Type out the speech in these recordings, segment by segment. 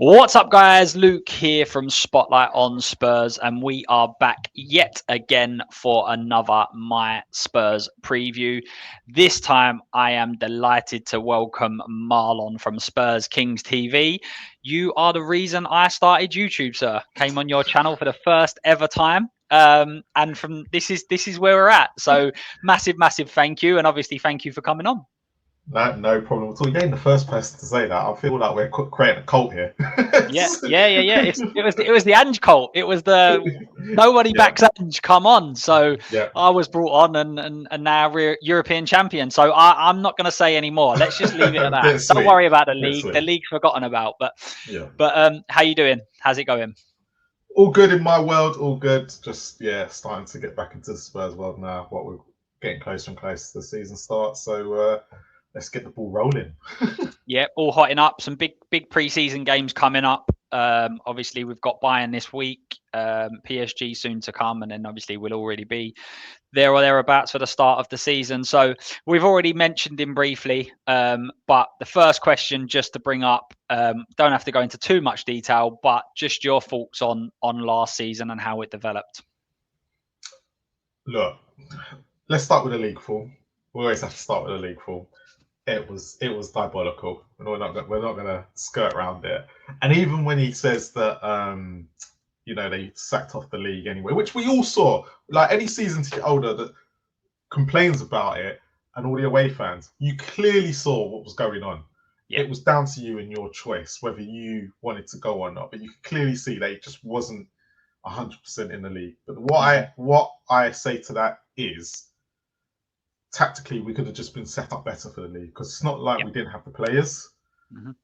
What's up, guys? Luke here from Spotlight on Spurs, and we are back yet again for another My Spurs preview. This time, I am delighted to welcome Marlon from Spurs Kings TV. You are the reason I started YouTube, sir. Came on your channel for the first ever time. And from this is where we're at. So massive thank you, and obviously thank you for coming on. No problem at all. You ain't the first person to say that. I feel like we're creating a cult here. Yeah. It was the Ange cult. It was the nobody Yeah, backs Ange. Come on. So yeah. I was brought on, and now we're European champion. So I'm not going to say any more. Let's just leave it at that. Bit Don't sweet. worry about the Bit league. The sweet. league's forgotten about. Yeah. But how you doing? How's it going? All good in my world. All good. Just starting to get back into the Spurs world now. What we're getting closer and closer to the season start. So let's get the ball rolling. Yeah, all hotting up. Some big preseason games coming up. Obviously, we've got Bayern this week, PSG soon to come, and then obviously we'll already be there or thereabouts for the start of the season. So we've already mentioned him briefly, but the first question just to bring up, don't have to go into too much detail, but just your thoughts on last season and how it developed. Look, let's start with the league form. We always have to start with the league form. It was diabolical. We're not gonna skirt around it. And even when he says that they sacked off the league anyway, which we all saw. Like any season ticket holder that complains about it, and all the away fans, you clearly saw what was going on. Yeah. It was down to you and your choice whether you wanted to go or not. But you could clearly see that it just wasn't 100% in the league. But what I say to that is, tactically, we could have just been set up better for the league, because it's not like we didn't have the players.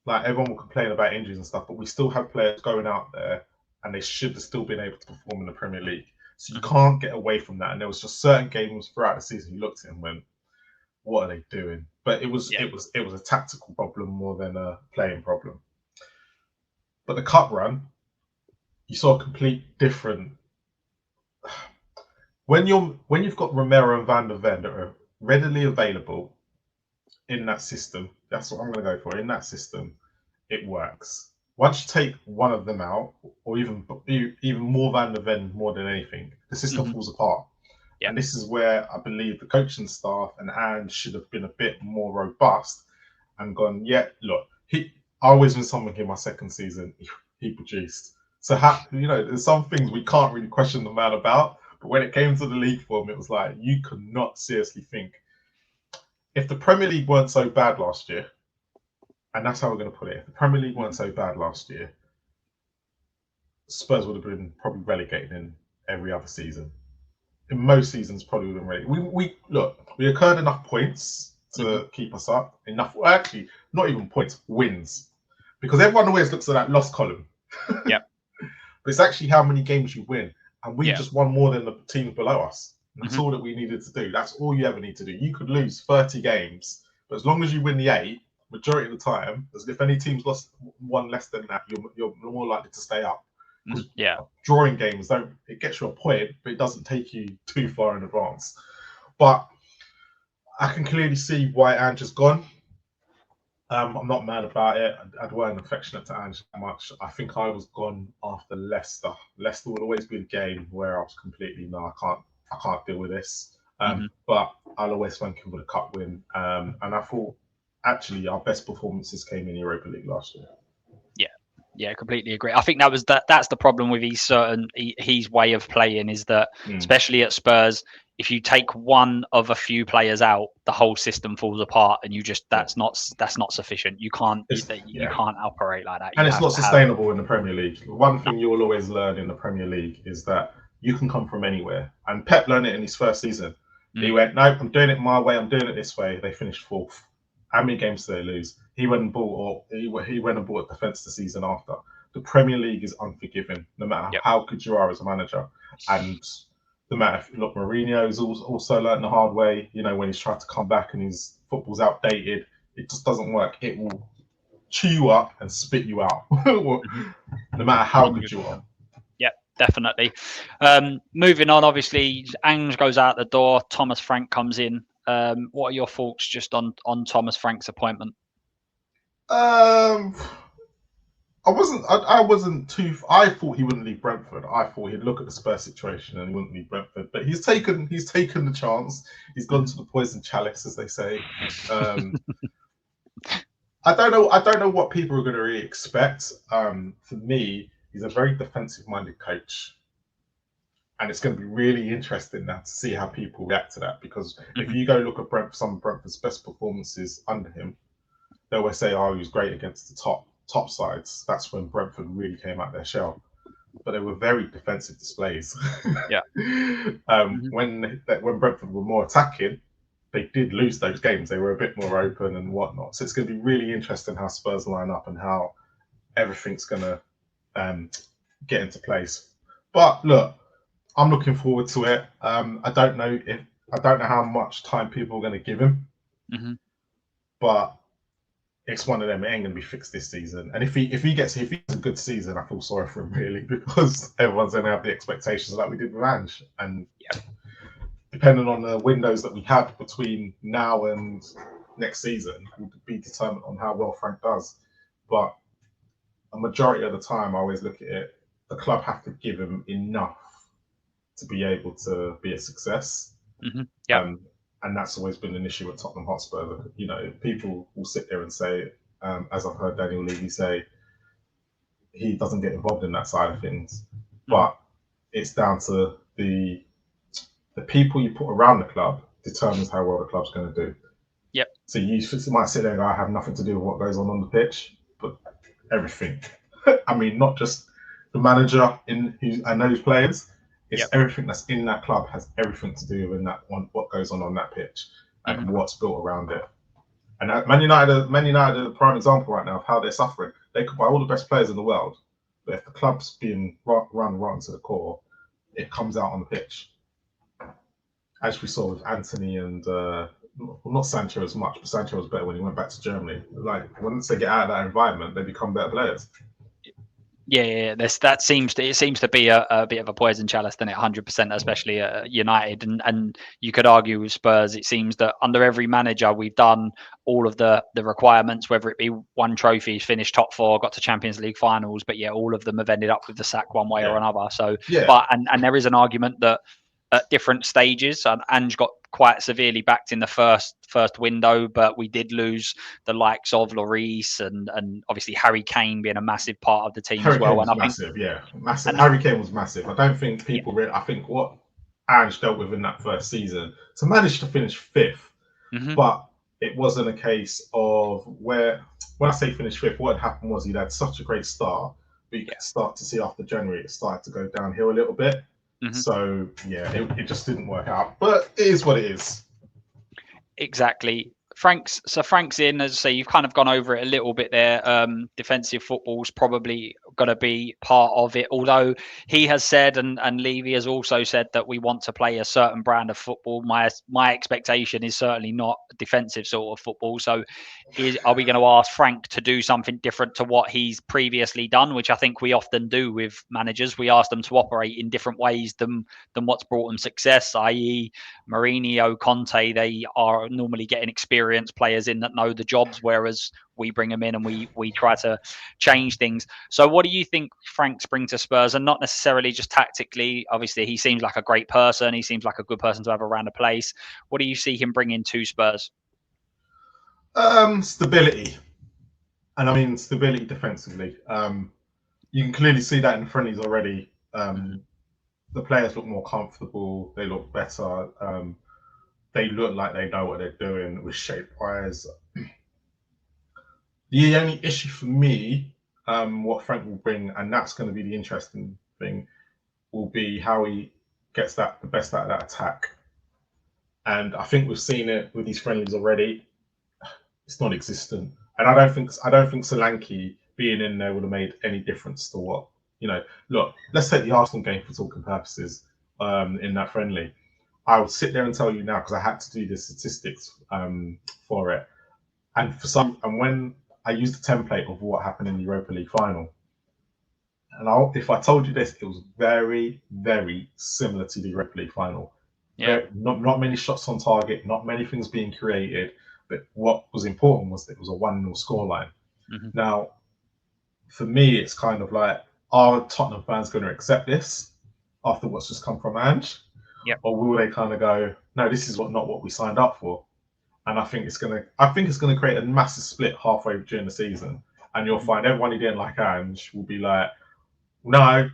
Like everyone will complain about injuries and stuff, but we still have players going out there, and they should have still been able to perform in the Premier League. So you can't get away from that. And there was just certain games throughout the season you looked at and went, "What are they doing?" But it was a tactical problem more than a playing problem. But the cup run, you saw a complete different. When you've got Romero and Van der Ven that are readily available in that system, that's what I'm going to go for. In that system, it works. Once you take one of them out, or even more Van der Ven more than anything, the system falls apart. Yeah. And this is where I believe the coaching staff and Ange should have been a bit more robust and gone, look, I always been something in my second season, he produced. So there's some things we can't really question the man about. But when it came to the league form, it was like, you could not seriously think, if the Premier League weren't so bad last year, and that's how we're going to put it, if the Premier League weren't so bad last year, Spurs would have been probably relegated in every other season. In most seasons, probably would have been relegated. We occurred enough points to keep us up. Enough, well, actually, not even points, wins. Because everyone always looks at that loss column. Yeah. But it's actually how many games you win. And we just won more than the teams below us. That's all that we needed to do. That's all you ever need to do. You could lose 30 games, but as long as you win the 8, majority of the time, as if any team's lost one less than that, you're more likely to stay up. Yeah. Drawing games it gets you a point, but it doesn't take you too far in advance. But I can clearly see why Ange has gone. I'm not mad about it. I weren't affectionate to Ange that much. I think I was gone after Leicester. Leicester would always be the game where I was completely, no, I can't deal with this. But I'll always thank him for the cup win. And I thought actually our best performances came in Europa League last year. Yeah, completely agree. I think that's the problem with his way of playing, is that especially at Spurs, if you take one of a few players out, the whole system falls apart, and that's not sufficient. You can't operate like that. And it's not sustainable in the Premier League. One thing you'll always learn in the Premier League is that you can come from anywhere. And Pep learned it in his first season. He went, "No, I'm doing it my way. I'm doing it this way." They finished fourth. How many games did they lose? He went and bought a defence the season after. The Premier League is unforgiving, no matter how good you are as a manager. And no matter if Mourinho's also learned the hard way. When he's tried to come back and his football's outdated, it just doesn't work. It will chew you up and spit you out, no matter how good you are. Yeah, definitely. Moving on, obviously, Ange goes out the door. Thomas Frank comes in. What are your thoughts just on Thomas Frank's appointment? I wasn't too. I thought he wouldn't leave Brentford. I thought he'd look at the Spurs situation and he wouldn't leave Brentford. But he's taken the chance. He's gone to the poison chalice, as they say. I don't know what people are going to really expect. For me, he's a very defensive-minded coach, and it's going to be really interesting now to see how people react to that. Because if you go look at some of Brentford's best performances under him, they always say, "Oh, he was great against the top sides." That's when Brentford really came out their shell. But they were very defensive displays. Yeah. When Brentford were more attacking, they did lose those games. They were a bit more open and whatnot. So it's going to be really interesting how Spurs line up and how everything's going to get into place. But look, I'm looking forward to it. I don't know how much time people are going to give him, but it's one of them. It ain't going to be fixed this season. And if he gets a good season, I feel sorry for him really, because everyone's going to have the expectations like we did with Ange. And depending on the windows that we have between now and next season, will be determined on how well Frank does. But a majority of the time, I always look at it, the club have to give him enough to be able to be a success. And that's always been an issue at Tottenham Hotspur. You know, people will sit there and say, as I've heard Daniel Levy say, he doesn't get involved in that side of things. But it's down to the people you put around the club determines how well the club's going to do. Yep. So you might sit there and go, I have nothing to do with what goes on the pitch, but everything. I mean, not just the manager and those players. It's everything that's in that club has everything to do with what goes on that pitch and what's built around it. And Man United are the prime example right now of how they're suffering. They could buy all the best players in the world, but if the club's being run rotten to the core, it comes out on the pitch. As we saw with Anthony and not Sancho as much, but Sancho was better when he went back to Germany. Like once they get out of that environment, they become better players. Yeah. It seems to be a bit of a poison chalice, doesn't it? 100%, especially United, and you could argue with Spurs. It seems that under every manager, we've done all of the requirements, whether it be won trophies, finished top four, got to Champions League finals, but all of them have ended up with the sack one way or another. So, but there is an argument that at different stages, Ange got quite severely backed in the first window, but we did lose the likes of Lloris and obviously Harry Kane being a massive part of the team as well. Harry Kane was massive. Harry Kane was massive. I don't think people I think what Ange dealt with in that first season to manage to finish fifth, but it wasn't a case of when I say finish fifth, what had happened was he'd had such a great start, but you could start to see after January it started to go downhill a little bit. So it just didn't work out, but it is what it is. Exactly. Frank's in, as I say, you've kind of gone over it a little bit there. Defensive football's probably going to be part of it, although he has said, and Levy has also said, that we want to play a certain brand of football. My expectation is certainly not defensive sort of football. So are we going to ask Frank to do something different to what he's previously done, which I think we often do with managers? We ask them to operate in different ways than what's brought them success, i.e. Mourinho, Conte. They are normally getting experienced players in that know the jobs, whereas we bring them in and we try to change things. So what do you think Frank's bring to Spurs? And not necessarily just tactically. Obviously, he seems like a great person. He seems like a good person to have around the place. What do you see him bringing to Spurs? Stability. And I mean stability defensively. You can clearly see that in the friendlies already. The players look more comfortable. They look better. They look like they know what they're doing with shape-wise. The only issue for me, what Frank will bring, and that's going to be the interesting thing, will be how he gets the best out of that attack. And I think we've seen it with these friendlies already. It's non-existent, and I don't think Solanke being in there would have made any difference to what Look, let's take the Arsenal game for talking purposes. In that friendly, I would sit there and tell you now because I had to do the statistics for it, and when I used the template of what happened in the Europa League final, and if I told you this, it was very, very similar to the Europa League final. Yeah, not many shots on target, not many things being created, but what was important was that it was a 1-0 scoreline. Now, for me, it's kind of like, are Tottenham fans going to accept this after what's just come from Ange? Yep. Or will they kind of go, no, this is not what we signed up for? And I think it's gonna create a massive split halfway during the season, and you'll find everyone who didn't like Ange will be like, no,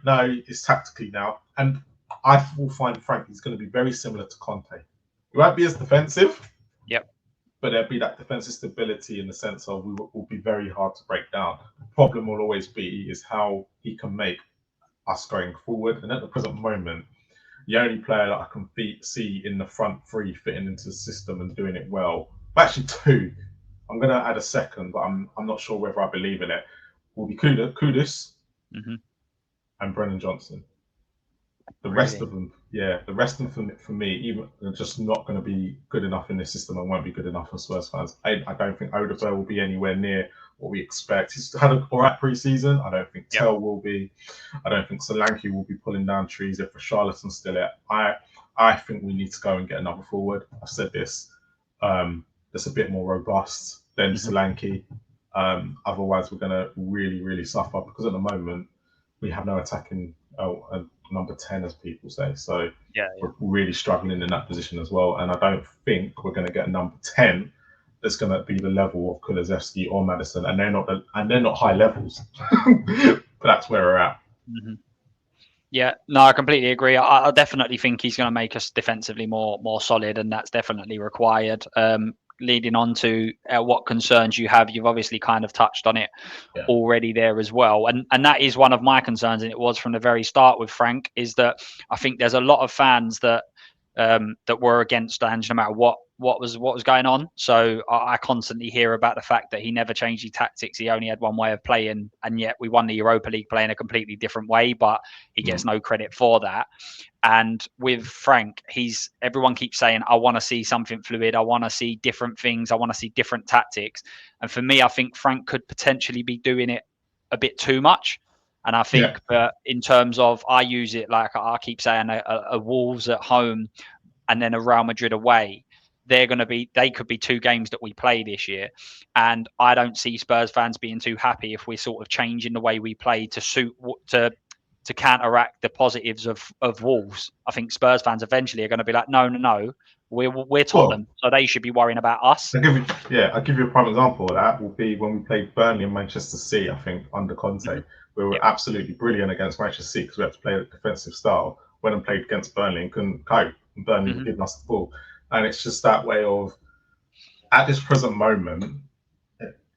it's tactically now. And I will find Frank is going to be very similar to Conte. He won't be as defensive. Yep. But there'll be that defensive stability in the sense of we will be very hard to break down. The problem will always be is how he can make us going forward. And at the present moment, the only player that I can see in the front three fitting into the system and doing it well, actually two, I'm going to add a second, but I'm not sure whether I believe in it, will be Kudus and Brennan Johnson. The rest of them for me, even are just not going to be good enough in this system and won't be good enough for Spurs fans. I don't think Odegaard will be anywhere near what we expect. He's had an all right pre-season. I don't think Tell will be. I don't think Solanke will be pulling down trees if Charlatton's still it. I think we need to go and get another forward. I've said this. That's a bit more robust than Solanke. Otherwise, we're going to really, really suffer because at the moment we have no attacking number 10, as people say. So we're really struggling in that position as well. And I don't think we're going to get a number 10 that's going to be the level of Kulusevski or Maddison. And they're not high levels. But that's where we're at. Yeah, no, I completely agree. I definitely think he's going to make us defensively more solid, and that's definitely required. Leading on to what concerns you have, you've obviously kind of touched on it already there as well, and that is one of my concerns, and it was from the very start with Frank, is that I think there's a lot of fans that were against Ange no matter what was going on. So I constantly hear about the fact that he never changed his tactics. He only had one way of playing, and yet we won the Europa League playing a completely different way, but he gets no credit for that. And with Frank, everyone keeps saying, I want to see something fluid. I want to see different things. I want to see different tactics. And for me, I think Frank could potentially be doing it a bit too much. And I think in terms of, I use it like I keep saying, a Wolves at home and then a Real Madrid away. They could be two games that we play this year. And I don't see Spurs fans being too happy if we're sort of changing the way we play to counteract the positives of Wolves. I think Spurs fans eventually are going to be like, no, we're Tottenham, so they should be worrying about us. I'll give you a prime example of that will be when we played Burnley and Manchester City, I think, under Conte. We were absolutely brilliant against Manchester City because we had to play a defensive style. Went and played against Burnley and couldn't cope. And Burnley were giving us the ball. And it's just that way of, at this present moment,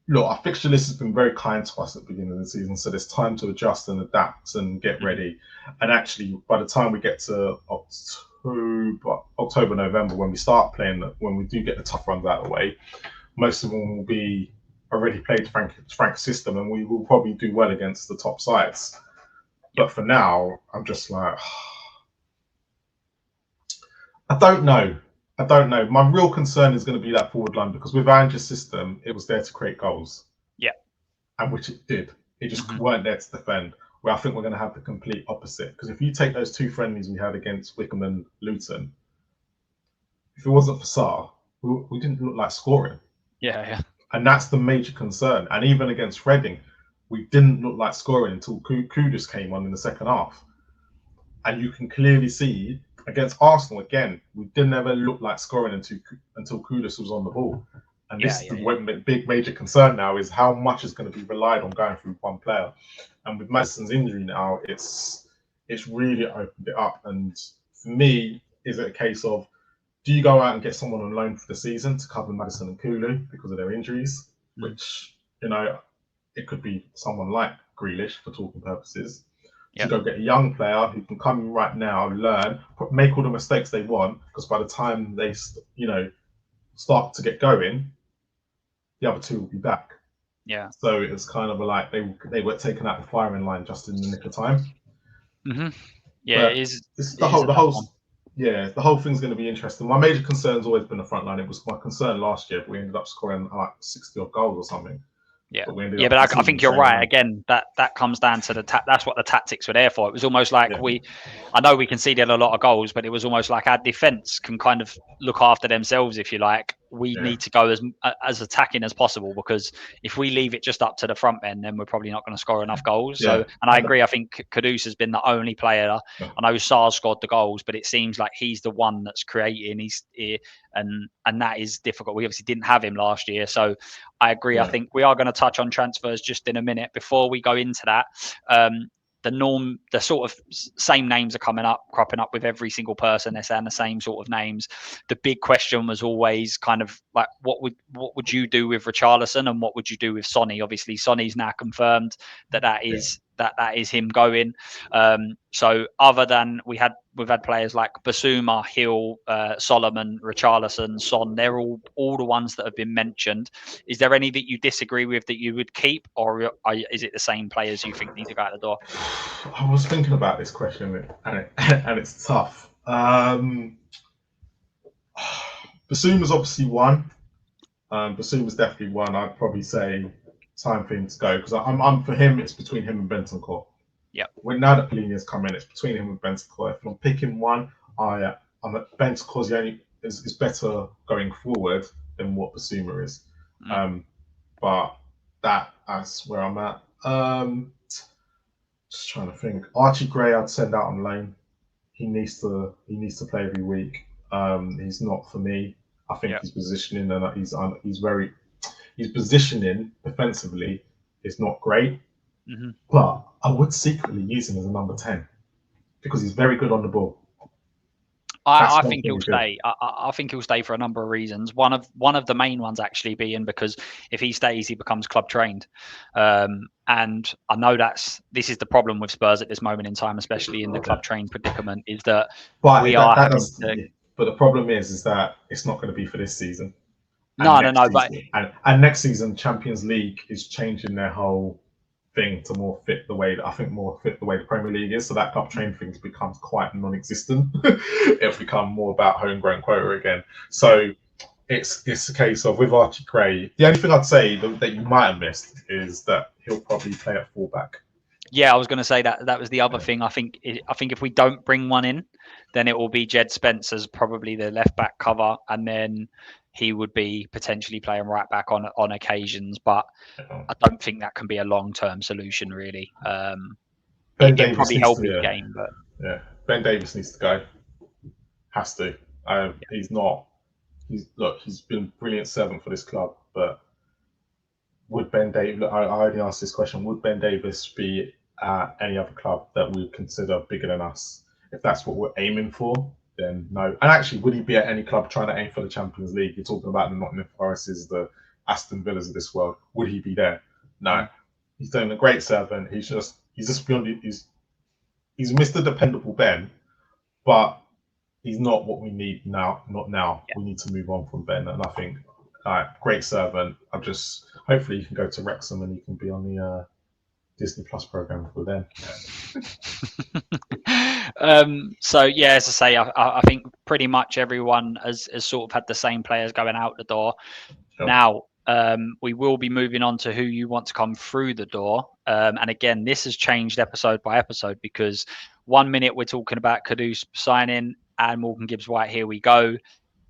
look, our fixture list has been very kind to us at the beginning of the season, so there's time to adjust and adapt and get ready. And actually, by the time we get to October, November, when we start playing, when we do get the tough runs out of the way, most of them will be already played Frank's system, and we will probably do well against the top sides. But for now, I'm just like, I don't know. My real concern is going to be that forward line, because with Ange's system, it was there to create goals. Yeah. And which it did. It just weren't there to defend. Where I think we're going to have the complete opposite. Because if you take those two friendlies we had against Wickham and Luton, if it wasn't for Sarr, we didn't look like scoring. Yeah. And that's the major concern. And even against Reading, we didn't look like scoring until Kudus came on in the second half. And you can clearly see against Arsenal again, we didn't ever look like scoring until Kudus was on the ball. And this is the big major concern now, is how much is going to be relied on going through one player. And with Maddison's injury now, it's really opened it up. And for me, is it a case of, do you go out and get someone on loan for the season to cover Maddison and Kulu because of their injuries? Which, it could be someone like Grealish for talking purposes. To go get a young player who can come in right now, learn, make all the mistakes they want, because by the time they, start to get going, the other two will be back. Yeah. So it's kind of like they were taken out the firing line just in the nick of time. Yeah, the whole thing's going to be interesting. My major concern's always been the front line. It was my concern last year, but we ended up scoring like 60 odd goals or something. Yeah, but I think you're right. Again, that comes down to that's what the tactics were there for. It was almost like I know we conceded a lot of goals, but it was almost like our defence can kind of look after themselves, if you like. we need to go as attacking as possible, because if we leave it just up to the front end, then we're probably not going to score enough goals. So, and I agree. I think Kudus has been the only player. I know Sarr scored the goals, but it seems like he's the one that's creating. And that is difficult. We obviously didn't have him last year, so I agree. I think we are going to touch on transfers just in a minute. Before we go into that, the sort of same names are cropping up with every single person. They're saying the same sort of names. The big question was always kind of like, what would you do with Richarlison, and what would you do with Sonny? Obviously, Sonny's now confirmed that is him going. So other than we've had players like Basuma, Hill, Solomon, Richarlison, Son, they're all the ones that have been mentioned. Is there any that you disagree with that you would keep, or is it the same players you think need to go out the door? I was thinking about this question, and it's tough. Basuma's obviously one. Basuma's definitely one. I'd probably say time for him to go, because I'm for him. It's between him and Bentancur. Yeah. When now that Palhinha's come in, it's between him and Bentancur. If I'm picking one, I'm at Bentancur's is better going forward than what Basuma is. But that's where I'm at. Just trying to think. Archie Gray, I'd send out on loan. He needs to play every week. He's not for me. I think his positioning and his positioning defensively is not great. Mm-hmm. But I would secretly use him as a number 10 because he's very good on the ball. I think he'll stay. I think he'll stay for a number of reasons. One of the main ones actually being because if he stays, he becomes club trained. And I know this is the problem with Spurs at this moment in time, especially in the club trained predicament, is that But the problem is that it's not going to be for this season. No. But next season, Champions League is changing their whole thing to more fit the way the Premier League is. So that club train thing becomes quite non-existent. It'll become more about homegrown quota again. So it's a case of with Archie Gray. The only thing I'd say that you might have missed is that he'll probably play at fullback. Yeah, I was going to say that was the other thing. I think if we don't bring one in, then it will be Jed Spencer's probably the left back cover, and then he would be potentially playing right back on occasions. But I don't think that can be a long term solution, really. It probably help his game, but Ben Davies needs to go. Has to. He's not. He's been a brilliant servant for this club, but would Ben Davies? I already asked this question. Would Ben Davies be at any other club that we would consider bigger than us? If that's what we're aiming for, then no. And actually, would he be at any club trying to aim for the Champions League? You're talking about the Nottingham Forests, the Aston Villas of this world. Would he be there? No. He's doing a great servant. He's just beyond. He's Mr. Dependable Ben, but he's not what we need now. Not now. Yeah. We need to move on from Ben, and I think, great servant. Hopefully you can go to Wrexham and you can be on the Disney Plus program for them. So yeah, as I say, I think pretty much everyone has sort of had the same players going out the door. Sure. Now, we will be moving on to who you want to come through the door. And again, this has changed episode by episode, because 1 minute we're talking about Kudus signing and Morgan Gibbs-White, here we go.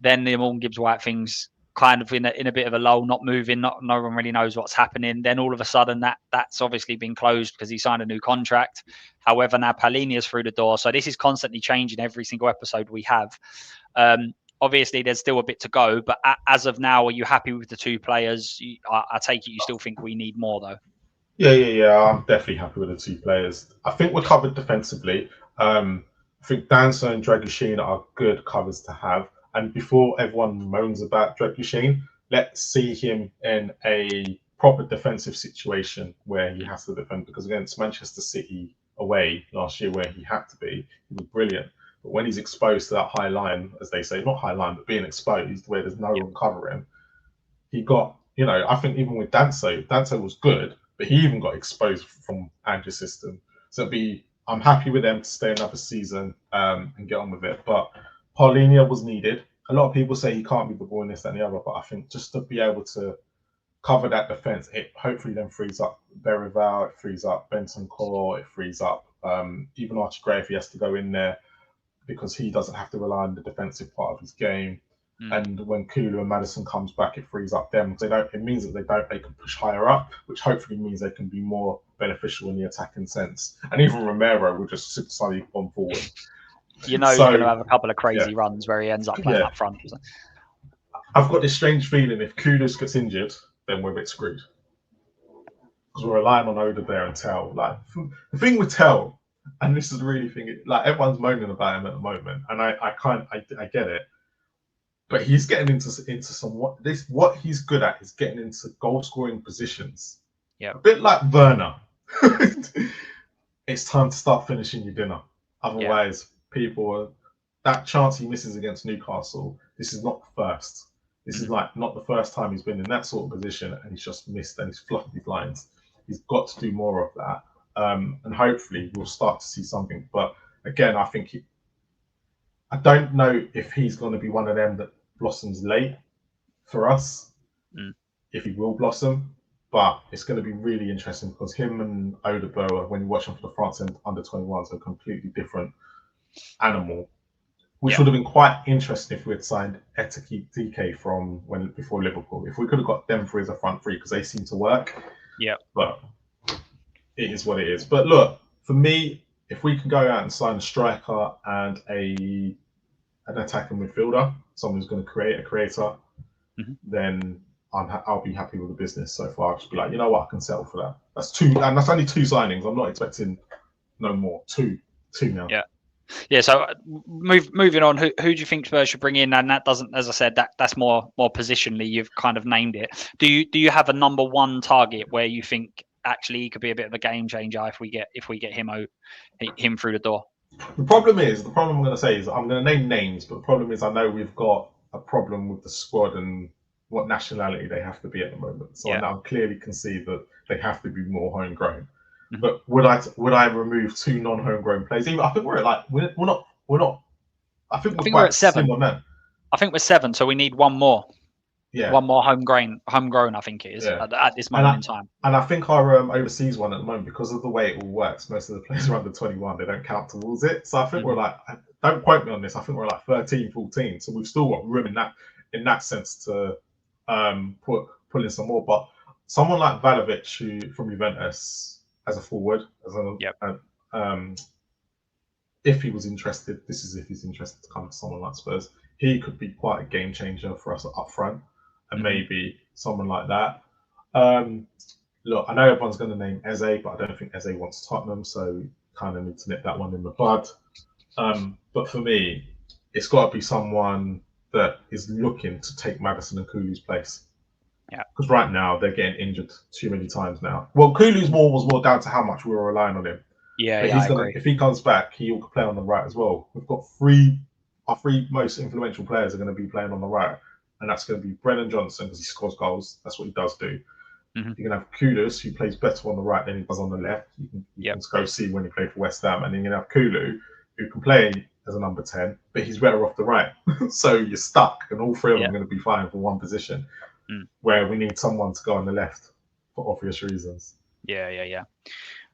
Then the Morgan Gibbs-White thing's kind of in a bit of a lull, not moving, no one really knows what's happening. Then all of a sudden that's obviously been closed because he signed a new contract. However, now Palhinha's through the door. So this is constantly changing every single episode we have. Obviously, there's still a bit to go, but as of now, are you happy with the two players? I take it you still think we need more, though? Yeah. I'm definitely happy with the two players. I think we're covered defensively. I think Danso and Dragusin are good covers to have. And before everyone moans about Dragusin, let's see him in a proper defensive situation where he has to defend. Because against Manchester City away last year, where he had to be, he was brilliant. But when he's exposed to that high line, as they say, not high line, but being exposed where there's no one covering, he got, I think even with Danso was good, but he even got exposed from Andrew's system. So I'm happy with them to stay another season and get on with it. But Palhinha was needed. A lot of people say he can't be the ball in this and the other, but I think just to be able to cover that defense, it hopefully then frees up Berival, it frees up Bentancur, it frees up even Archie Gray if he has to go in there, because he doesn't have to rely on the defensive part of his game. And when Kulu and Madison comes back, it frees up them. It means that they can push higher up, which hopefully means they can be more beneficial in the attacking sense. And even Romero will just sit slightly on forward. He's going to have a couple of crazy runs where he ends up playing up front. I've got this strange feeling if Kudus gets injured, then we're a bit screwed. Because we're relying on Oda there and Tell. Like the thing with Tell, and this is the really thing, like everyone's moaning about him at the moment, and I get it. But he's getting into some what he's good at is getting into goal scoring positions. Yeah. A bit like Werner. It's time to start finishing your dinner. Otherwise, that chance he misses against Newcastle, this is not the first. This is like not the first time he's been in that sort of position and he's just missed and he's fluffed his lines. He's got to do more of that. And hopefully we'll start to see something. But again, I don't know if he's going to be one of them that blossoms late for us, if he will blossom. But it's going to be really interesting because him and Odegaard, when you watch him for the France and under 21s, are a completely different animal, which would have been quite interesting if we had signed Etiki DK before Liverpool. If we could have got them through as a front three because they seem to work. Yeah. But it is what it is. But look, for me, if we can go out and sign a striker and an attacking midfielder, someone who's going to create a creator, then I'll be happy with the business so far. I'll just be like, you know what, I can settle for that. That's two, and that's only two signings. I'm not expecting no more. Two now. Yeah. So moving on, who do you think Spurs should bring in? And that doesn't, as I said, that's more positionally. You've kind of named it. Do you have a number one target where you think actually he could be a bit of a game changer if we get him through the door? The problem I'm going to say is I'm going to name names, but the problem is I know we've got a problem with the squad and what nationality they have to be at the moment. So I now clearly can see that they have to be more homegrown. But would I remove two non-homegrown players? I think we're at like we're not. I think we're at 7. I think we're 7, so we need one more. Yeah, one more homegrown. I think it is at this moment in time. And I think our overseas one at the moment, because of the way it all works, most of the players are under 21. They don't count towards it. So I think we're like, don't quote me on this. I think we're like 13, 14. So we've still got room in that sense to pull in some more. But someone like Vlahovic, from Juventus, as a forward, if he was interested, this is if he's interested to come to someone like Spurs, he could be quite a game changer for us up front, and maybe someone like that. Look, I know everyone's going to name Eze, but I don't think Eze wants Tottenham, so kind of need to nip that one in the bud. But for me, it's got to be someone that is looking to take Madison and Kulu's place. Yeah, because right now they're getting injured too many times now. Well, Kulu's was more down to how much we were relying on him. Yeah, but if he comes back, he will play on the right as well. We've got our three most influential players are going to be playing on the right, and that's going to be Brennan Johnson because he scores goals. That's what he does do. You're going to have Kudus, who plays better on the right than he does on the left. You can go see when he played for West Ham, and then you're going to have Kulu, who can play as a number 10, but he's better off the right. So you're stuck, and all three of them are going to be fighting for one position. Where we need someone to go on the left for obvious reasons. Yeah.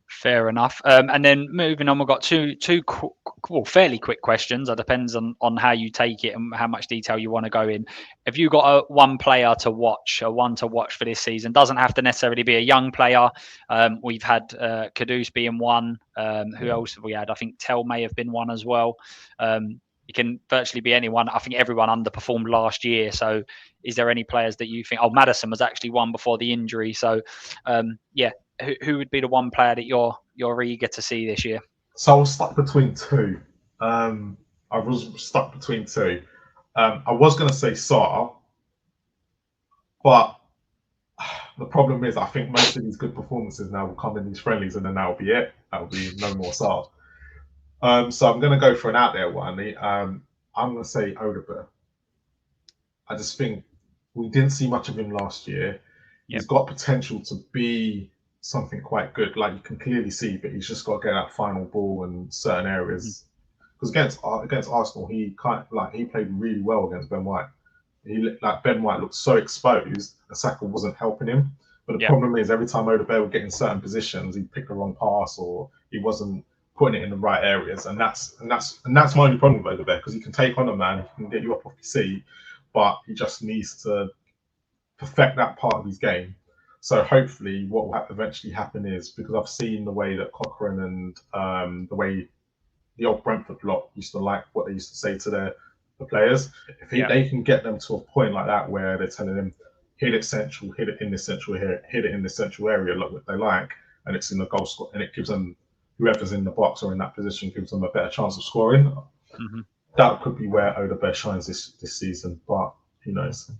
Fair enough. And then moving on, we've got two fairly quick questions. It depends on how you take it and how much detail you want to go in. Have you got one player to watch, one to watch for this season? Doesn't have to necessarily be a young player. We've had Kudus being one. Who else have we had? I think Tell may have been one as well. It can virtually be anyone. I think everyone underperformed last year. So is there any players that you think, Madison was actually one before the injury. So who would be the one player that you're eager to see this year? So I was stuck between two. I was going to say Sarr, but the problem is I think most of these good performances now will come in these friendlies and then that'll be it. That'll be no more Sarr. So I'm going to go for an out there one. I'm going to say Odegaard. I just think we didn't see much of him last year. He's got potential to be something quite good, like you can clearly see, but he's just got to get that final ball in certain areas. Because against Arsenal, he played really well against Ben White. Ben White looked so exposed, and Saka wasn't helping him. But the problem is, every time Odegaard would get in certain positions, he'd pick the wrong pass or he wasn't putting it in the right areas, and that's my only problem with Odegaard, because he can take on a man, he can get you up off your seat, but he just needs to perfect that part of his game. So hopefully, what will eventually happen is, because I've seen the way that Cochrane and the way the old Brentford lot used to like what they used to say to the players. If they can get them to a point like that where they're telling them, hit it central, hit it in this central here, hit it in this central area, look what they like, and it's in the goal score, and it gives them, whoever's in the box or in that position, gives them a better chance of scoring. Mm-hmm. That could be where Odegaard shines this season, but who knows?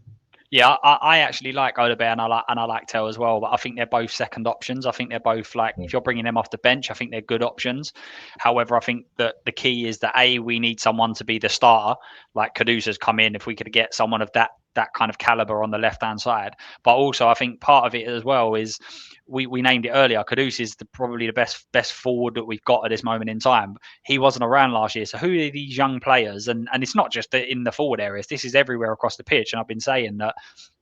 Yeah, I actually like Odegaard and I like Tell as well, but I think they're both second options. I think they're both like, if you're bringing them off the bench, I think they're good options. However, I think that the key is that we need someone to be the starter, like Caduce's come in. If we could get someone of that kind of caliber on the left hand side, but also I think part of it as well is we named it earlier. Caduce is probably the best forward that we've got at this moment in time. He wasn't around last year, so who are these young players? And it's not just in the forward areas. This is everywhere across the pitch. And I've been saying that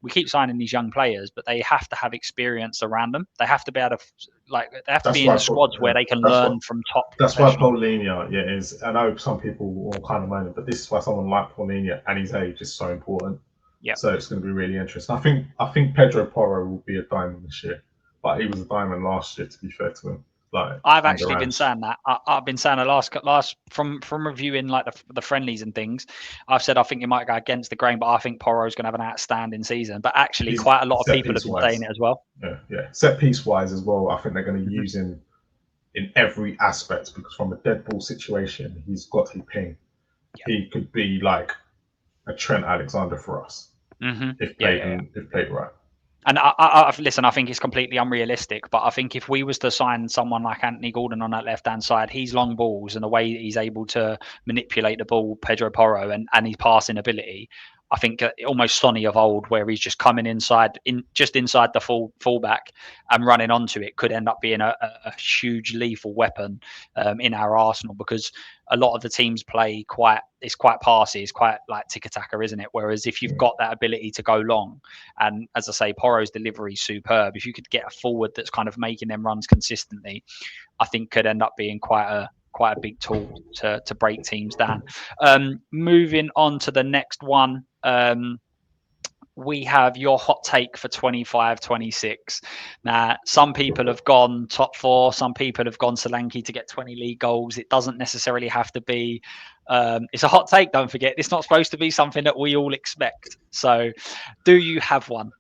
we keep signing these young players, but they have to have experience around them. They have to be able to they have to be in squads where they can learn from top. That's why Paulinho is. I know some people will kind of mind it, but this is why someone like Paulinho and his age is so important. Yeah. So it's going to be really interesting. I think Pedro Porro will be a diamond this year, but he was a diamond last year. To be fair to him. Like, I've actually been saying that. I've been saying the last from reviewing like the friendlies and things. I've said I think it might go against the grain, but I think Porro's going to have an outstanding season. But actually, quite a lot of people have been saying it as well. Yeah. Set piece wise as well, I think they're going to use him in every aspect, because from a dead ball situation, he's got a ping. Yeah. He could be like a Trent Alexander for us if played right. And I listen, I think it's completely unrealistic, but I think if we was to sign someone like Anthony Gordon on that left-hand side, he's long balls and the way he's able to manipulate the ball, Pedro Porro, and his passing ability, I think almost Sonny of old, where he's just coming inside the fullback and running onto it, could end up being a huge lethal weapon in our Arsenal, because a lot of the teams play quite passy, it's quite like tiki-taka, isn't it? Whereas if you've got that ability to go long, and as I say, Porro's delivery is superb. If you could get a forward that's kind of making them runs consistently, I think could end up being quite a big tool to break teams down. Moving on to the next one. We have your hot take for 25-26. Now, some people have gone top 4. Some people have gone Solanke to get 20 league goals. It doesn't necessarily have to be. It's a hot take, don't forget. It's not supposed to be something that we all expect. So, do you have one?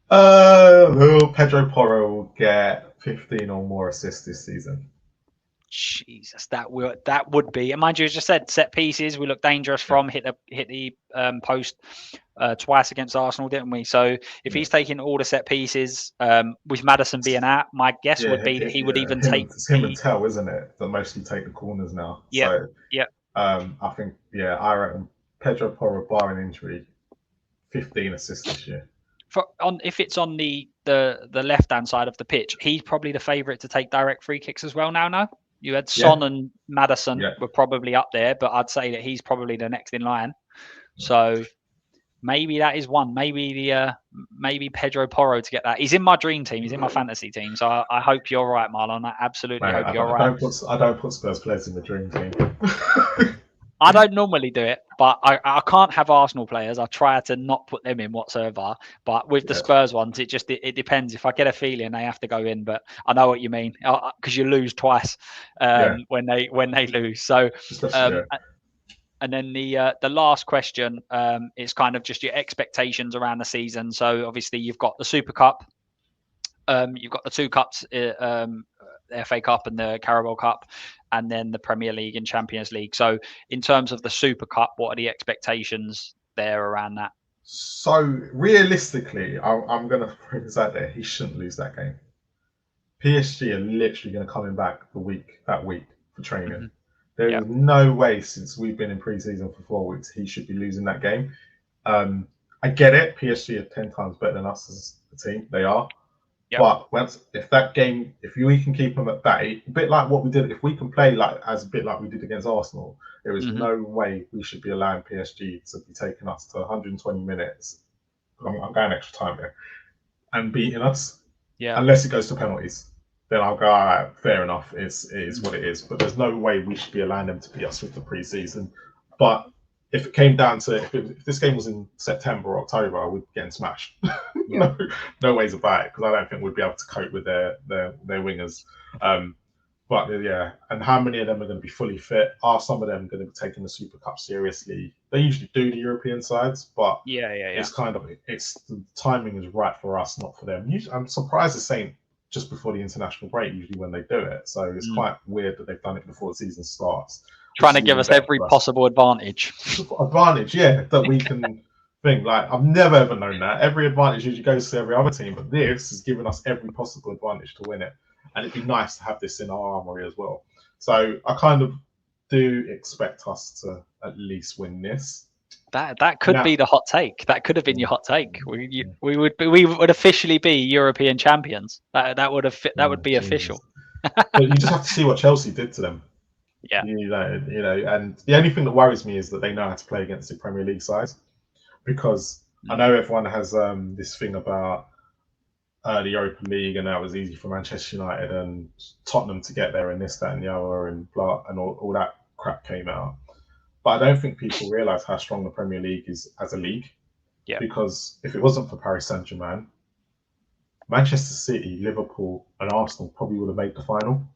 Pedro Porro will get 15 or more assists this season. Jesus, that would be. And mind you, as I said, set pieces we look dangerous from. Hit the post twice against Arsenal, didn't we? So if he's taking all the set pieces, with Maddison being out, my guess would be that he would even take. It's him and Tell, isn't it? That mostly take the corners now. Yeah. So, yeah. I think I reckon Pedro Porro, barring injury, 15 assists this year. If it's on the left hand side of the pitch, he's probably the favourite to take direct free kicks as well now. No. You had Son and Maddison were probably up there, but I'd say that he's probably the next in line. So maybe that is one. Maybe maybe Pedro Porro to get that. He's in my dream team. He's in my fantasy team. So I hope you're right, Marlon. I absolutely hope you're right. I don't put Spurs players in the dream team. I don't normally do it, but I can't have Arsenal players. I try to not put them in whatsoever. But with the Spurs ones, it depends. If I get a feeling they have to go in, but I know what you mean, because you lose twice when they lose. So, and then the last question is kind of just your expectations around the season. So obviously you've got the Super Cup, you've got the 2 cups. The FA Cup and the Carabao Cup, and then the Premier League and Champions League. So in terms of the Super Cup, what are the expectations there around that? So realistically, I'm going to put this out there. He shouldn't lose that game. PSG are literally going to come in back that week for training. Mm-hmm. There is no way, since we've been in pre-season for 4 weeks, he should be losing that game. I get it. PSG are 10 times better than us as a team. They are. Yep. But if we can keep them at bay, a bit like what we did, if we can play like we did against Arsenal, there is no way we should be allowing PSG to be taking us to 120 minutes. I'm going extra time here and beating us. Yeah. Unless it goes to penalties, then I'll go, all right, fair enough. It is what it is. But there's no way we should be allowing them to beat us with the pre-season. But if it came down to if this game was in September or October, we'd be getting smashed. No ways about it, because I don't think we'd be able to cope with their wingers. But yeah, and how many of them are going to be fully fit? Are some of them going to be taking the Super Cup seriously? They usually do, the European sides, but it's kind of the timing is right for us, not for them. I'm surprised it's saying just before the international break, usually when they do it. So it's quite weird that they've done it before the season starts. Trying to give us every possible advantage. Yeah, that we can think. Like, I've never ever known that. Every advantage usually goes to every other team, but this has given us every possible advantage to win it. And it'd be nice to have this in our armory as well. So I kind of do expect us to at least win this. That could be the hot take. That could have been your hot take. We would officially be European champions. That would be official. But you just have to see what Chelsea did to them. Yeah. You know, and the only thing that worries me is that they know how to play against the Premier League sides, because I know everyone has this thing about the Europa League, and that was easy for Manchester United and Tottenham to get there, and this, that, and the other, and blah, and all that crap came out. But I don't think people realise how strong the Premier League is as a league. Yeah. Because if it wasn't for Paris Saint-Germain, Manchester City, Liverpool, and Arsenal probably would have made the final.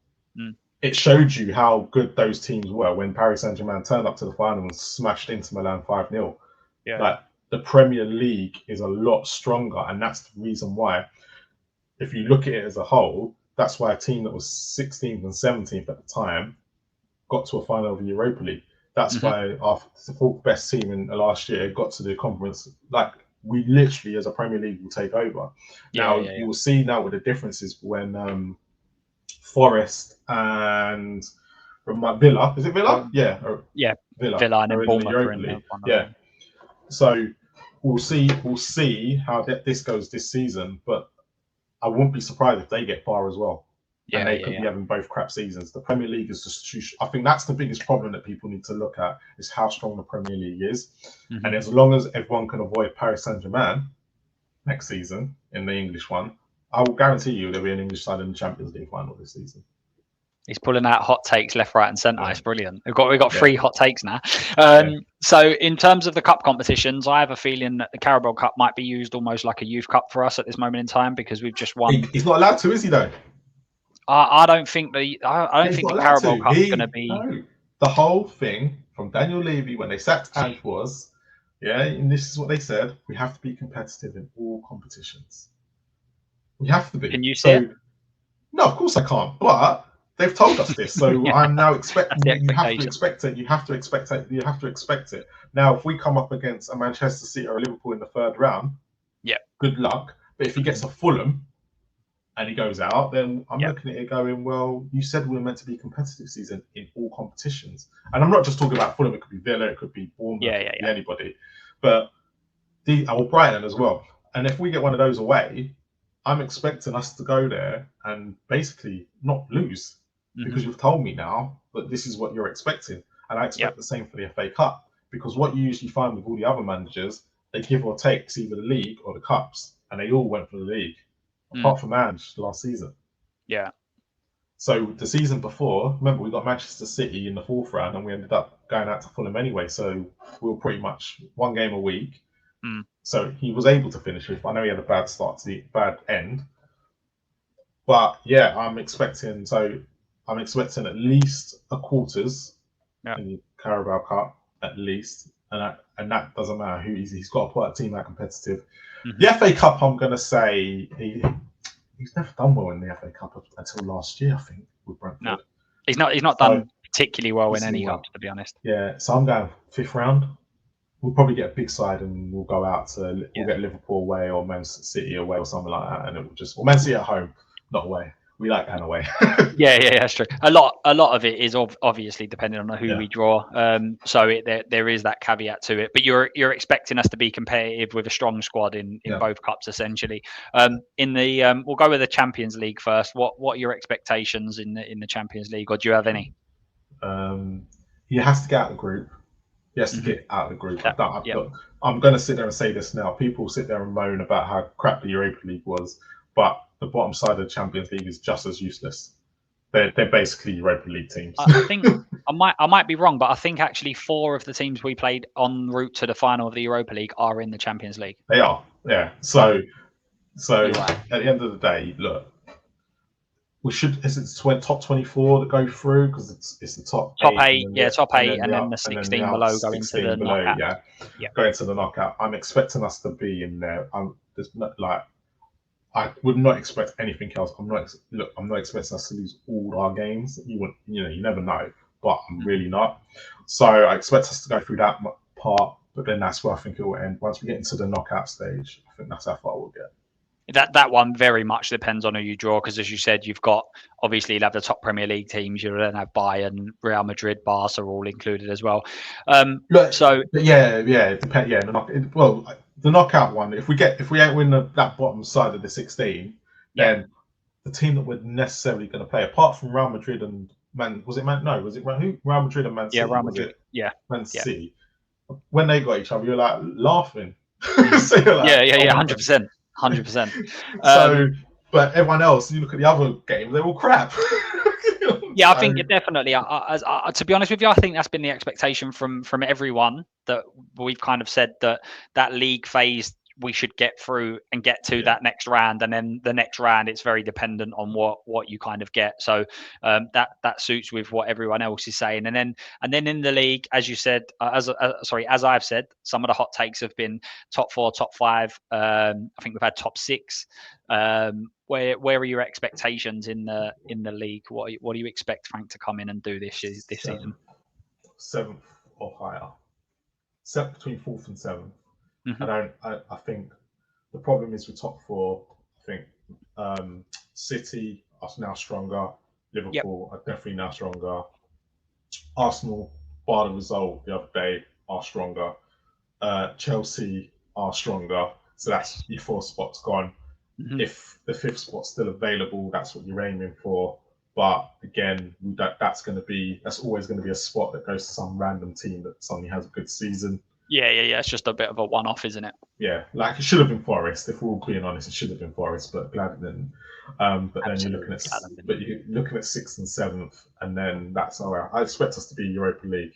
It showed you how good those teams were when Paris Saint-Germain turned up to the final and smashed Inter Milan 5-0. Like, the Premier League is a lot stronger, and that's the reason why, if you look at it as a whole, that's why a team that was 16th and 17th at the time got to a final of the Europa League. That's why our fourth best team in the last year got to the conference. Like, we literally, as a Premier League, will take over. You will see now what the difference is when Forest and Villa, is it Villa? Villa and Bournemouth are in the So we'll see how this goes this season, but I wouldn't be surprised if they get far as well. And they could be having both crap seasons. The Premier League is just too. I think that's the biggest problem that people need to look at, is how strong the Premier League is. And as long as everyone can avoid Paris Saint-Germain next season in the English one, I will guarantee you there'll be an English side in the Champions League final this season. He's pulling out hot takes left, right, and centre. It's brilliant. We've got 3 hot takes now. So in terms of the cup competitions, I have a feeling that the Carabao Cup might be used almost like a youth cup for us at this moment in time, because we've just won. He's not allowed to, is he though? I don't think the Carabao Cup is going to be. No. The whole thing from Daniel Levy when they sacked Ange was, and this is what they said: we have to be competitive in all competitions. We have to be. Can you see it? No, of course I can't. But they've told us this, so I'm now expecting. You have to expect it. You have to expect it. You have to expect it. Now, if we come up against a Manchester City or a Liverpool in the third round, good luck. But if he gets a Fulham and he goes out, then I'm looking at it going, well, you said we were meant to be competitive season in all competitions. And I'm not just talking about Fulham, it could be Villa, it could be Bournemouth, it could be anybody. But or Brighton as well. And if we get one of those away, I'm expecting us to go there and basically not lose, because you've told me now that this is what you're expecting. And I expect the same for the FA Cup, because what you usually find with all the other managers, they give or take either the league or the cups, and they all went for the league. Apart from Ange last season. So the season before, remember, we got Manchester City in the 4th round and we ended up going out to Fulham anyway. So we were pretty much 1 game a week. So he was able to finish with. I know he had a bad start to the bad end. But I'm expecting at least a quarters in the Carabao Cup, at least. And that doesn't matter who he's got to put a team out competitive. The FA Cup, I'm going to say he's never done well in the FA Cup until last year, I think, with Brentford. No, he's not done particularly well in any cups, to be honest. So I'm going 5th round. We'll probably get a big side and we'll go out to we'll get Liverpool away or Man City away or something like that, and it will just Man City at home, not away. We like going away. That's true. A lot of it is obviously depending on who we draw. So there is that caveat to it. But you're expecting us to be competitive with a strong squad in both cups, essentially. We'll go with the Champions League first. What are your expectations in the Champions League, or do you have any? He has to get out of the group. He has to get out of the group. I'm going to sit there and say this now. People sit there and moan about how crap the Europa League was, but the bottom side of the Champions League is just as useless. They're basically Europa League teams. I I might be wrong, but I think actually 4 of the teams we played en route to the final of the Europa League are in the Champions League. They are, yeah. So You're right. at the end of the day, look, we should. Is it top 24 that go through because it's the top eight, top 8, and then the and 16 then the below go into the below, knockout. Go into the knockout. I'm expecting us to be in there. There's not like. I would not expect anything else. I'm not expecting us to lose all our games. You never know, but I'm really not. So I expect us to go through that part, but then that's where I think it will end. Once we get into the knockout stage, I think that's how far we'll get. That one very much depends on who you draw, because as you said, you've got obviously you'll have the top Premier League teams. You'll then have Bayern, Real Madrid, Barca all included as well. It depends. Yeah, the knockout one. If we ain't win that bottom side of the 16, then the team that we're necessarily going to play, apart from Real Madrid and Real Madrid and Man City? Real Madrid. Man City. When they got each other, you're like laughing. So you're like, 100%. 100%. But everyone else, you look at the other games, they're all crap. I think it definitely. To be honest with you, I think that's been the expectation from everyone, that we've kind of said that league phase we should get through and get to that next round, and then the next round it's very dependent on what you kind of get. So that suits with what everyone else is saying. And then in the league, as you said, as I've said, some of the hot takes have been top 4, top 5. I think we've had top 6. Where are your expectations in the league? What do you expect Frank to come in and do this season? 7th or higher. Between 4th and 7th. I think the problem is with top 4. I think City are now stronger. Liverpool are definitely now stronger. Arsenal, bar the result the other day, are stronger. Chelsea are stronger. So that's your 4 spots gone. If the 5th spot's still available, that's what you're aiming for. But again, that's always going to be a spot that goes to some random team that suddenly has a good season. Yeah. It's just a bit of a one-off, isn't it? Yeah, like it should have been Forest. If we're all being honest, it should have been Forest, but glad it didn't. But then you're looking at 6th and 7th, and then that's all right. I expect us to be Europa League.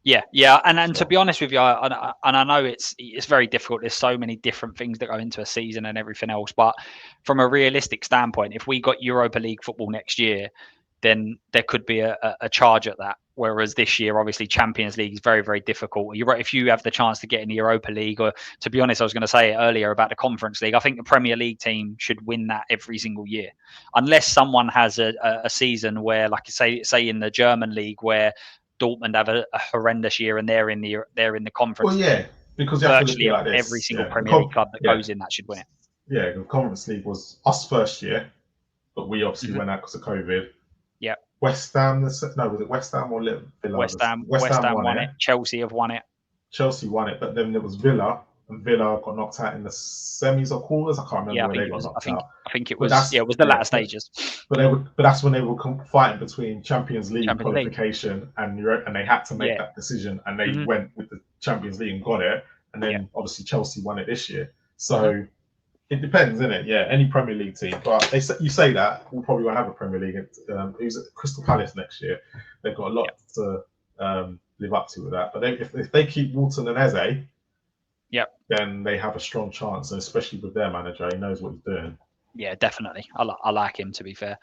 Yeah, and to be honest with you, and I know it's very difficult. There's so many different things that go into a season and everything else. But from a realistic standpoint, if we got Europa League football next year, then there could be a charge at that. Whereas this year, obviously, Champions League is very, very difficult. You're right. If you have the chance to get in the Europa League, or to be honest, I was going to say it earlier about the Conference League, I think the Premier League team should win that every single year, unless someone has a season where, like say in the German league, where Dortmund have a horrendous year and they're in the Conference. Well, yeah, because virtually like every single Premier League club that goes in that should win it. Yeah, the Conference League was us first year, but we obviously went out because of COVID. Yeah. West Ham, was it West Ham or Villa? West Ham won it. Chelsea have won it. Chelsea won it, but then there was Villa, and Villa got knocked out in the semis or quarters. I can't remember where they got knocked out. I think it was the latter stages. But that's when they were fighting between Champions League qualification and Europe, and they had to make that decision, and they went with the Champions League and got it, and then obviously Chelsea won it this year. So it depends, isn't it? Yeah, any Premier League team. But you say that we probably won't have a Premier League. Who's at Crystal Palace next year? They've got a lot to live up to with that. But if they keep Walton and Eze, then they have a strong chance, and especially with their manager, he knows what he's doing. Yeah, definitely. I like him, to be fair.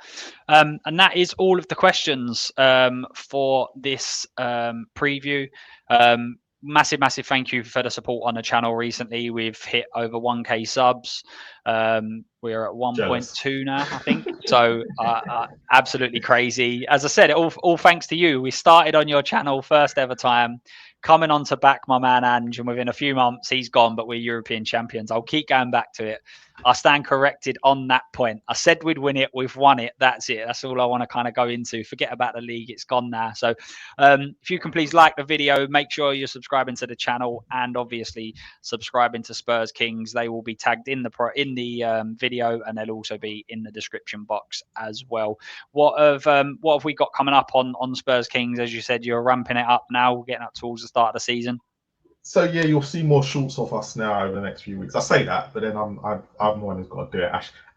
And that is all of the questions for this preview. Massive thank you for the support on the channel recently. We've hit over 1k subs. We're at 1.2 now, I think. So absolutely crazy. As I said, all thanks to you. We started on your channel first ever time, coming on to back my man Ange, and within a few months he's gone, but we're European champions. I'll keep going back to it. I stand corrected on that point. I said we'd win it. We've won it. That's it. That's all I want to kind of go into. Forget about the league. It's gone now. So if you can please like the video, make sure you're subscribing to the channel, and obviously subscribing to Spurs Kings. They will be tagged in the video, and they'll also be in the description box as well. What have we got coming up on Spurs Kings? As you said, you're ramping it up now. We're getting up towards the start of the season. So yeah, you'll see more shorts of us now over the next few weeks. I say that, but then I'm the one who's got to do it.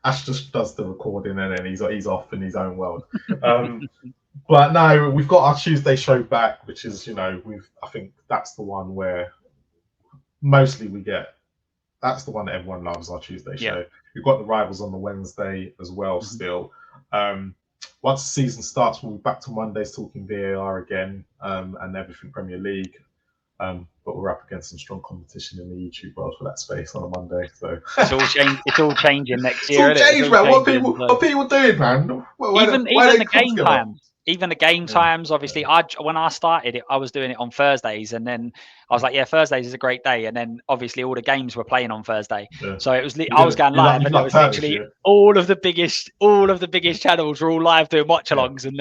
Ash just does the recording, and then he's off in his own world. But no, we've got our Tuesday show back, which is, I think that's the one where mostly we get. That's the one that everyone loves, our Tuesday show. Yeah. We've got the rivals on the Wednesday as well still. Once the season starts, we'll be back to Mondays talking VAR again, and everything Premier League. But we're up against some strong competition in the YouTube world for that space on a Monday. So It's all changing next it's year, all isn't it? changed, man. What people doing, man? Even Why the they come game together? times, obviously when I started it, I was doing it on Thursdays, and then I was like, yeah, Thursdays is a great day, and then obviously all the games were playing on Thursday, so it was I was going live, and there was literally all of the biggest channels were all live doing watch alongs, and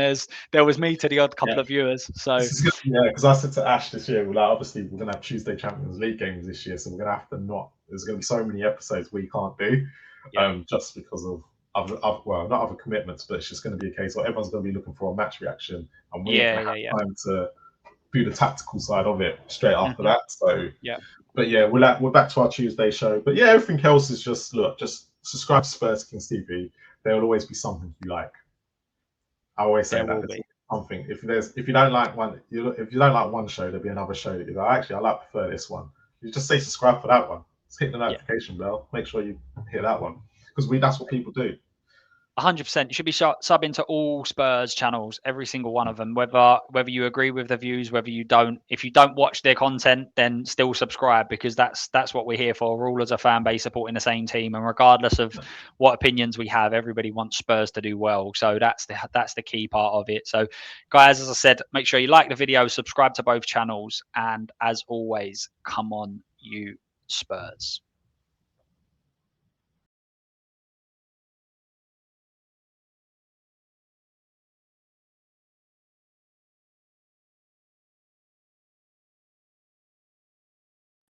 there was me to the odd couple of viewers. So because I said to Ash this year, obviously we're gonna have Tuesday Champions League games this year, so we're gonna have to not. There's gonna be so many episodes we can't do, just because of not other commitments, but it's just going to be a case where everyone's going to be looking for a match reaction, and we're not going to have time to do the tactical side of it straight after that. So but yeah, we're back to our Tuesday show. But yeah, everything else is just subscribe to Spurs Kings TV. There will always be something you like. I always say that there's something. If you don't like one, if you don't like one show, there'll be another show that you go, actually I prefer this one. You just say subscribe for that one. Just hit the notification bell. Make sure you hit that one, because that's what people do. 100%. You should be subbing to all Spurs channels, every single one of them, whether you agree with the views, whether you don't. If you don't watch their content, then still subscribe, because that's what we're here for. We're all as a fan base supporting the same team, and regardless of what opinions we have, everybody wants Spurs to do well. So that's the key part of it. So guys, as I said, make sure you like the video, subscribe to both channels, and as always, come on, you Spurs.